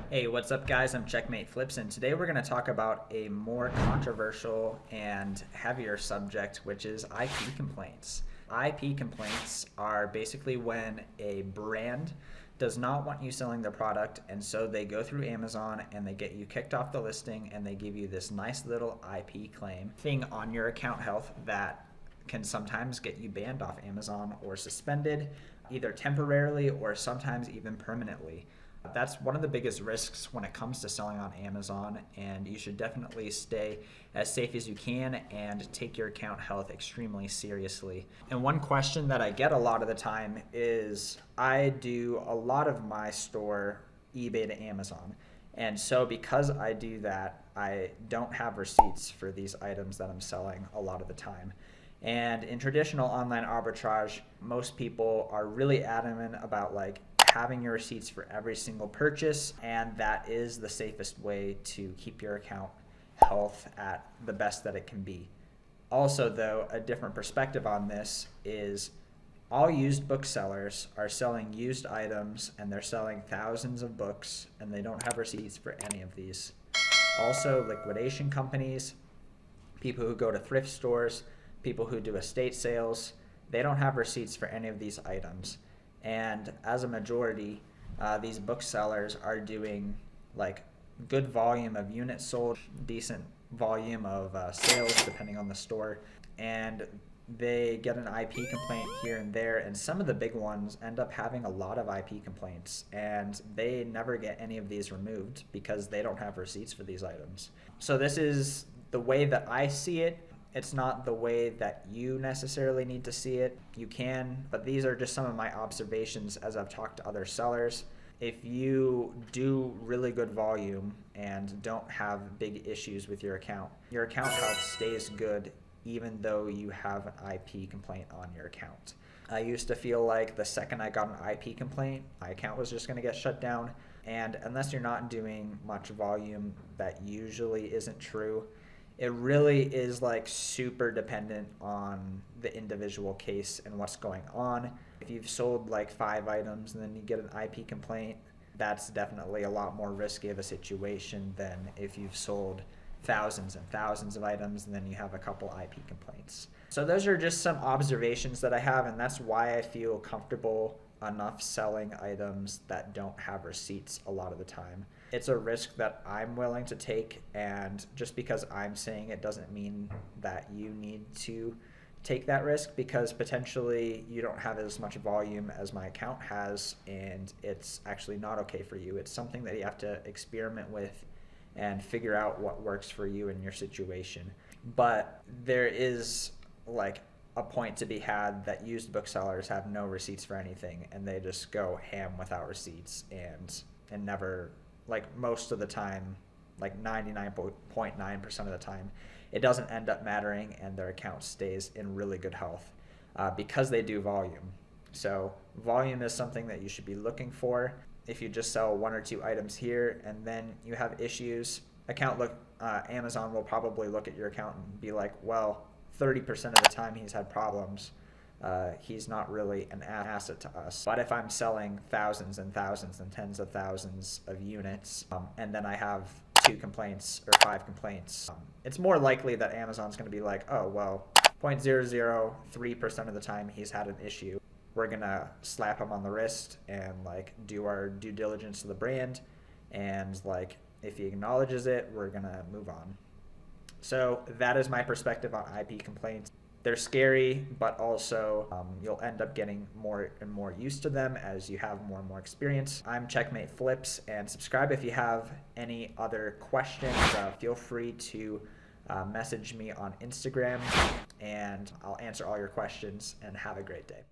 Hey, what's up guys? I'm Checkmate Flips, and today we're going to talk about a more controversial and heavier subject, which is IP complaints. IP complaints are basically when a brand does not want you selling their product, and so they go through Amazon and they get you kicked off the listing and they give you this nice little IP claim thing on your account health that can sometimes get you banned off Amazon or suspended, either temporarily or sometimes even permanently. That's one of the biggest risks when it comes to selling on Amazon, and you should definitely stay as safe as you can and take your account health extremely seriously. And one question that I get a lot of the time is I do a lot of my store eBay to Amazon. And so because I do that, I don't have receipts for these items that I'm selling a lot of the time. And in traditional online arbitrage, most people are really adamant about having your receipts for every single purchase, and that is the safest way to keep your account health at the best that it can be. Also though, a different perspective on this is all used booksellers are selling used items, and they're selling thousands of books, and they don't have receipts for any of these. Also, liquidation companies, people who go to thrift stores, people who do estate sales, they don't have receipts for any of these items. And as a majority, these booksellers are doing good volume of units sold, decent volume of sales depending on the store, and they get an IP complaint here and there, and some of the big ones end up having a lot of IP complaints, and they never get any of these removed because they don't have receipts for these items. So this is the way that I see it. It's not the way that you necessarily need to see it. You can, but these are just some of my observations as I've talked to other sellers. If you do really good volume and don't have big issues with your account health stays good even though you have an IP complaint on your account. I used to feel like the second I got an IP complaint, my account was just going to get shut down. And unless you're not doing much volume, that usually isn't true. It really is super dependent on the individual case and what's going on. If you've sold 5 items and then you get an IP complaint, that's definitely a lot more risky of a situation than if you've sold thousands and thousands of items and then you have a couple IP complaints. So those are just some observations that I have, and that's why I feel comfortable enough selling items that don't have receipts a lot of the time. It's a risk that I'm willing to take, and just because I'm saying it doesn't mean that you need to take that risk, because potentially you don't have as much volume as my account has and it's actually not okay for you. It's something that you have to experiment with and figure out what works for you in your situation. But there is a point to be had that used booksellers have no receipts for anything, and they just go ham without receipts, and never, most of the time, 99.9% of the time, it doesn't end up mattering, and their account stays in really good health because they do volume. So volume is something that you should be looking for. If you just sell 1 or 2 items here and then you have issues, Amazon will probably look at your account and be like, well, 30% of the time he's had problems, he's not really an asset to us. But if I'm selling thousands and thousands and tens of thousands of units, and then I have 2 complaints or 5 complaints, it's more likely that Amazon's going to be like, oh, well, 0.003% of the time he's had an issue. We're going to slap him on the wrist and do our due diligence to the brand, and if he acknowledges it, we're going to move on. So that is my perspective on IP complaints. They're scary, but also you'll end up getting more and more used to them as you have more and more experience. I'm Checkmate Flips, and subscribe if you have any other questions. Feel free to message me on Instagram, and I'll answer all your questions, and have a great day.